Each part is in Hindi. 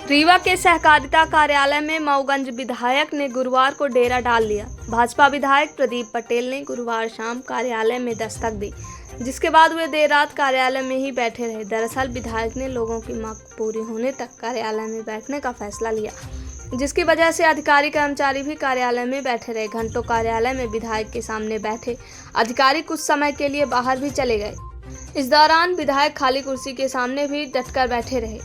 रीवा के सहकारिता कार्यालय में मऊगंज विधायक ने गुरुवार को डेरा डाल लिया। भाजपा विधायक प्रदीप पटेल ने गुरुवार शाम कार्यालय में दस्तक दी, जिसके बाद वे देर रात कार्यालय में ही बैठे रहे। दरअसल विधायक ने लोगों की मांग पूरी होने तक कार्यालय में बैठने का फैसला लिया, जिसकी वजह से अधिकारी कर्मचारी भी कार्यालय में बैठे रहे। घंटों कार्यालय में विधायक के सामने बैठे अधिकारी कुछ समय के लिए बाहर भी चले गए। इस दौरान विधायक खाली कुर्सी के सामने भी डटकर बैठे रहे।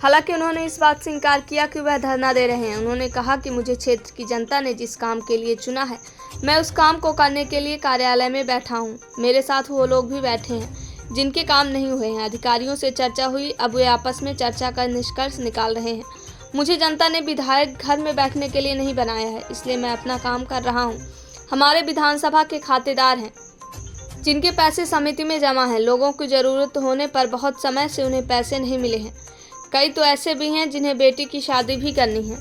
हालांकि उन्होंने इस बात से इनकार किया कि वह धरना दे रहे हैं। उन्होंने कहा कि मुझे क्षेत्र की जनता ने जिस काम के लिए चुना है, मैं उस काम को करने के लिए कार्यालय में बैठा हूं। मेरे साथ वो लोग भी बैठे हैं जिनके काम नहीं हुए हैं। अधिकारियों से चर्चा हुई, अब वे आपस में चर्चा कर निष्कर्ष निकाल रहे हैं। मुझे जनता ने विधायक घर में बैठने के लिए नहीं बनाया है, इसलिए मैं अपना काम कर रहा हूँ। हमारे विधानसभा के खातेदार हैं जिनके पैसे समिति में जमा हैं। लोगों की ज़रूरत होने पर बहुत समय से उन्हें पैसे नहीं मिले हैं। कई तो ऐसे भी हैं जिन्हें बेटी की शादी भी करनी है।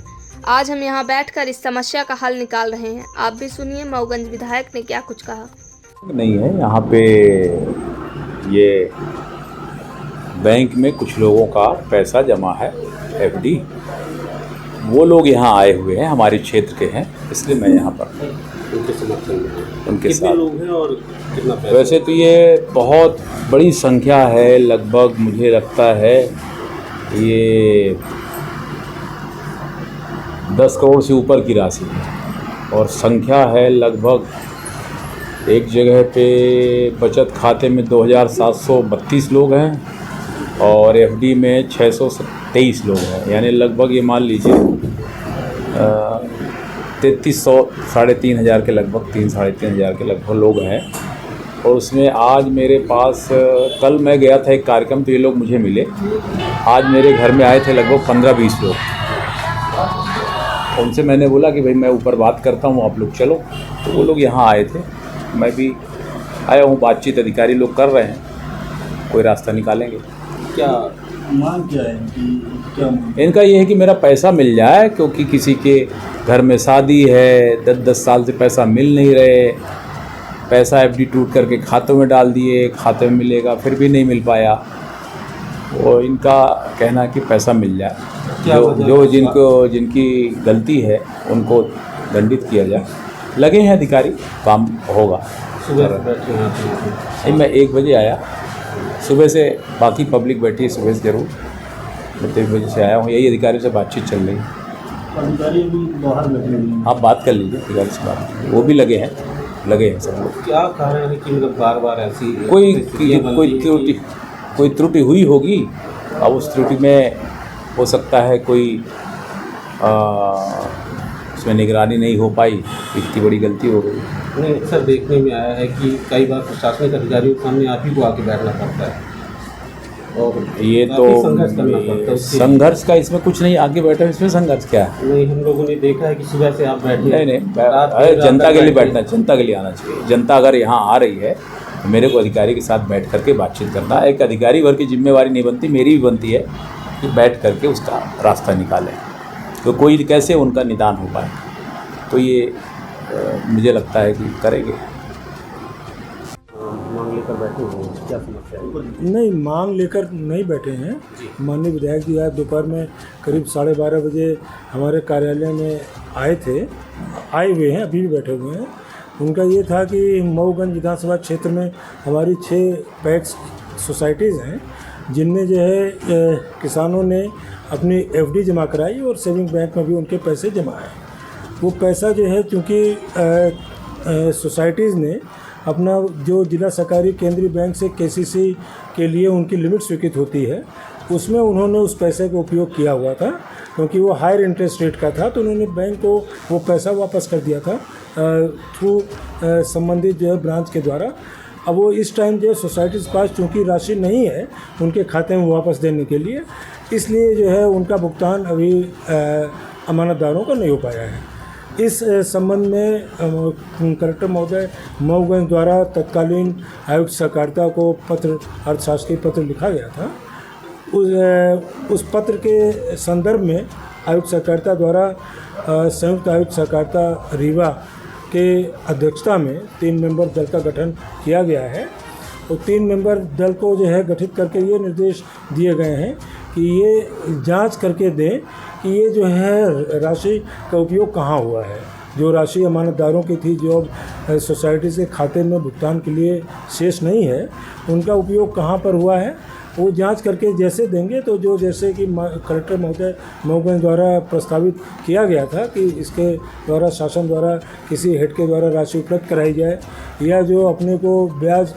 आज हम यहाँ बैठकर इस समस्या का हल निकाल रहे हैं। आप भी सुनिए मऊगंज विधायक ने क्या कुछ कहा। नहीं है यहाँ पे, ये बैंक में कुछ लोगों का पैसा जमा है, एफडी। वो लोग यहाँ आए हुए हैं, हमारे क्षेत्र के हैं, इसलिए मैं यहाँ पर उनके समर्थन में उनके साथ। लोग हैं और कितना पैसा? वैसे तो ये बहुत बड़ी संख्या है, लगभग मुझे लगता है ये 10 करोड़ से ऊपर की राशि है। और संख्या है लगभग एक जगह पे बचत खाते में 2732 लोग हैं और एफडी में 623 लोग हैं। यानी लगभग ये मान लीजिए 3300 साढ़े 3,000 के लगभग 3-3,500 के लगभग लोग हैं। और उसमें आज मेरे पास, कल मैं गया था एक कार्यक्रम, तो ये लोग मुझे मिले। आज मेरे घर में आए थे लगभग 15-20 लोग। उनसे मैंने बोला कि भाई मैं ऊपर बात करता हूँ, आप लोग चलो। तो वो लोग यहाँ आए थे, मैं भी आया हूँ। बातचीत अधिकारी लोग कर रहे हैं, कोई रास्ता निकालेंगे। क्या मांग क्या है क्या? इनका ये है कि मेरा पैसा मिल जाए, क्योंकि किसी के घर में शादी है, 10-10 साल से पैसा मिल नहीं रहे। पैसा एफडी टूट करके खातों में डाल दिए, खाते में मिलेगा, फिर भी नहीं मिल पाया। और इनका कहना कि पैसा मिल जाए, जो जिनकी गलती है उनको दंडित किया जाए। लगे हैं अधिकारी, काम होगा। सुबह बैठे हैं? मैं 1 बजे आया, सुबह से बाकी पब्लिक बैठी है, सुबह से ज़रूर। मैं 1 बजे से आया हूँ, यही अधिकारी से बातचीत चल रही है। अधिकारी भी बाहर लगे हुए हैं। आप बात कर लीजिए अधिकारी से, बात वो भी लगे हैं सब लोग। क्या कारण है कि मतलब बार बार ऐसी कोई त्रुटि हुई होगी। अब उस त्रुटि में हो सकता है कोई उसमें निगरानी नहीं हो पाई, इतनी बड़ी गलती हो गई। उन्हें अक्सर देखने में आया है कि कई बार प्रशासनिक अधिकारियों के सामने आप ही को आके बैठना पड़ता है और ये तो संघर्ष करना पड़ता है। संघर्ष का इसमें कुछ नहीं, आगे बैठे इसमें संघर्ष क्या है? नहीं, हम लोगों ने देखा है कि सुबह से आप बैठे नहीं, अरे जनता के लिए बैठना, जनता के लिए आना चाहिए। जनता अगर यहाँ आ रही है, मेरे को अधिकारी के साथ बैठ करके बातचीत करना। एक अधिकारी वर्ग की जिम्मेवारी नहीं बनती, मेरी भी बनती है कि बैठ करके उसका रास्ता निकालें, तो कोई कैसे उनका निदान हो पाए। तो ये मुझे लगता है कि करेंगे। मांग लेकर बैठे हुए हैं, क्या समस्या है? नहीं, मांग लेकर नहीं बैठे हैं। माननीय विधायक जी आज दोपहर में करीब 12:30 बजे हमारे कार्यालय में आए हुए हैं, अभी भी बैठे हुए हैं। उनका ये था कि मऊगंज विधानसभा क्षेत्र में हमारी 6 पैक्स सोसाइटीज़ हैं, जिनमें जो है किसानों ने अपनी एफडी जमा कराई और सेविंग बैंक में भी उनके पैसे जमा हैं। वो पैसा जो है, चूँकि सोसाइटीज़ ने अपना जो जिला सहकारी केंद्रीय बैंक से केसीसी के लिए उनकी लिमिट स्वीकृत होती है, उसमें उन्होंने उस पैसे का उपयोग किया हुआ था। क्योंकि वो हायर इंटरेस्ट रेट का था, तो उन्होंने बैंक को वो पैसा वापस कर दिया था थ्रू संबंधित जो है ब्रांच के द्वारा। अब वो इस टाइम जो है सोसाइटीज़ के पास चूँकि राशि नहीं है उनके खाते में वापस देने के लिए, इसलिए जो है उनका भुगतान अभी अमानतदारों को नहीं हो पाया है। इस संबंध में कलेक्टर महोदय मऊगंज द्वारा तत्कालीन आयुक्त सहकारिता को पत्र, अर्थशास्त्री पत्र लिखा गया था। उस पत्र के संदर्भ में आयुक्त सहकारिता द्वारा संयुक्त आयुक्त सहकारिता रीवा के अध्यक्षता में 3 मेंबर दल का गठन किया गया है। और 3 मेंबर दल को जो है गठित करके ये निर्देश दिए गए हैं कि ये जांच करके दें कि ये जो है राशि का उपयोग कहाँ हुआ है। जो राशि अमानतदारों की थी, जो अब सोसाइटी से खाते में भुगतान के लिए शेष नहीं है, उनका उपयोग कहाँ पर हुआ है वो जांच करके जैसे देंगे तो जो जैसे कि कलेक्टर महोदय मऊगंज द्वारा प्रस्तावित किया गया था कि इसके द्वारा शासन द्वारा किसी हेड के द्वारा राशि उपलब्ध कराई जाए, या जो अपने को ब्याज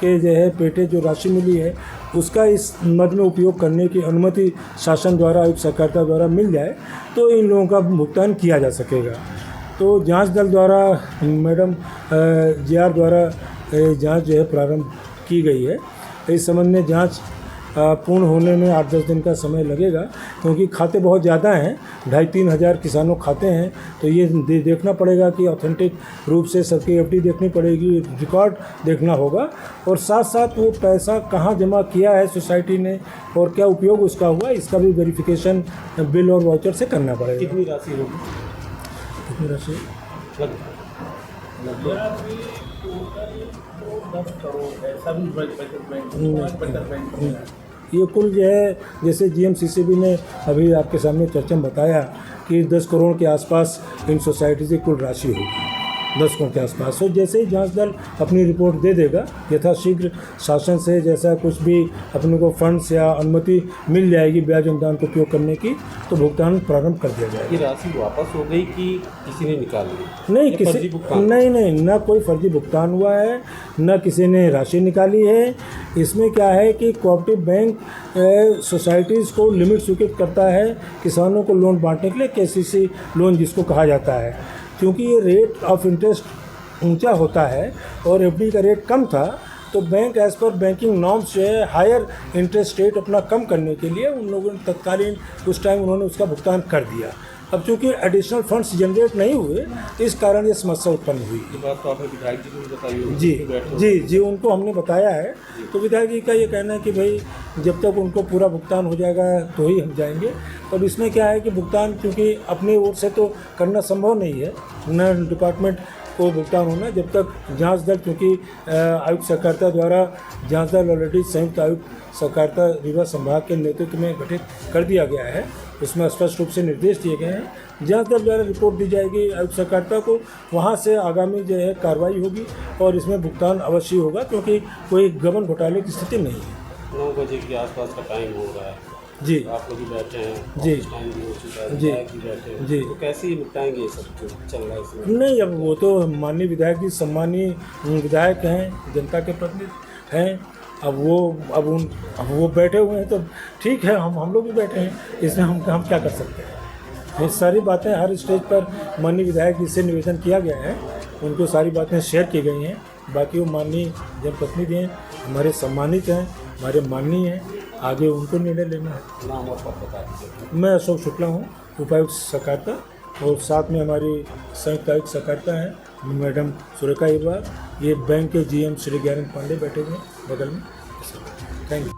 के जो है पेटे जो राशि मिली है उसका इस मद में उपयोग करने की अनुमति शासन द्वारा, आयुक्त सहकारिता द्वारा मिल जाए तो इन लोगों का भुगतान किया जा सकेगा। तो जांच दल द्वारा मैडम JR द्वारा जांच जो है प्रारंभ की गई है। इस संबंध में जांच पूर्ण होने में 8-10 दिन का समय लगेगा, क्योंकि खाते बहुत ज़्यादा हैं, 2,500-3 हज़ार किसानों खाते हैं। तो ये देखना पड़ेगा कि ऑथेंटिक रूप से सबकी FD देखनी पड़ेगी, रिकॉर्ड देखना होगा, और साथ साथ वो पैसा कहाँ जमा किया है सोसाइटी ने और क्या उपयोग उसका हुआ, इसका भी वेरिफिकेशन बिल और वाउचर से करना पड़ेगा। कितनी राशि होगी? कितनी राशि? ये कुल जो है, जैसे GMCCB ने अभी आपके सामने चर्चा में बताया कि 10 करोड़ के आसपास इन सोसाइटी की कुल राशि होगी, 10 करोड़ के आसपास। तो जैसे ही जांच दल अपनी रिपोर्ट दे देगा, यथाशीघ्र शासन से जैसा कुछ भी अपने को फंड्स या अनुमति मिल जाएगी ब्याज अनुदान को उपयोग करने की, तो भुगतान प्रारंभ कर दिया जाएगा। ये राशि वापस हो गई कि किसी ने निकाल ली? नहीं, किसी नहीं, ना कोई फर्जी भुगतान हुआ है, न किसी ने राशि निकाली है। इसमें क्या है कि कोऑपरेटिव बैंक सोसाइटीज़ को लिमिट स्वीकृत करता है किसानों को लोन बांटने के लिए, KCC लोन जिसको कहा जाता है। क्योंकि ये रेट ऑफ इंटरेस्ट ऊंचा होता है और FD का रेट कम था, तो bank as per banking norms जो है हायर इंटरेस्ट रेट अपना कम करने के लिए उन लोगों ने तत्कालीन उस टाइम उन्होंने उसका भुगतान कर दिया। अब चूँकि एडिशनल फंड्स जनरेट नहीं हुए, इस कारण ये समस्या उत्पन्न हुई। ये बात तो आपने विधायक जी को भी बताई होगी? जी, उनको हमने बताया है। तो विधायक जी का ये कहना है कि भाई जब तक उनको पूरा भुगतान हो जाएगा तो ही हम जाएंगे। तब इसमें क्या है कि भुगतान क्योंकि अपनी ओर से तो करना संभव नहीं है, न डिपार्टमेंट को भुगतान होना, जब तक जांच दल, क्योंकि आयुक्त सहकारिता द्वारा जांच दल ऑलरेडी संयुक्त आयुक्त सहकारिता रीवा संभाग के नेतृत्व में गठित कर दिया गया है। उसमें स्पष्ट रूप से निर्देश दिए गए हैं। जांच दल द्वारा रिपोर्ट दी जाएगी आयुक्त सहकारिता को, वहाँ से आगामी जो है कार्रवाई होगी और इसमें भुगतान अवश्य होगा, क्योंकि कोई गबन घोटाले की स्थिति नहीं है। 9 बजे के आसपास का टाइम हो रहा है जी, आप लोग भी बैठे हैं, जी टाइम भी हो चुका है, जी, विधायक भी बैठे हैं, जी, तो कैसे निपटाएंगे ये सब जो चल रहा है इसमें? नहीं, अब वो तो माननीय विधायक जी सम्मानीय विधायक हैं, जनता के प्रतिनिधि हैं। अब वो बैठे हुए हैं तो ठीक है, हम लोग भी बैठे हैं, इसमें हम क्या कर सकते हैं। ये सारी बातें हर स्टेज पर माननीय विधायक जी से निवेदन किया गया है, उनको सारी बातें शेयर की गई हैं। बाकी वो माननीय जनप्रतिनिधि हैं, हमारे सम्मानित हैं, हमारे माननीय हैं, आगे उनको निर्णय लेना है। नाम और पद बता दीजिए। मैं अशोक शुक्ला हूँ, उपायुक्त सहकारिता, और साथ में हमारी संयुक्त आयुक्त सहकारिता है मैडम सुरेखा अग्रवाल। ये बैंक के GM श्री ज्ञानंद पांडे बैठे हुए हैं बगल में। Thank you.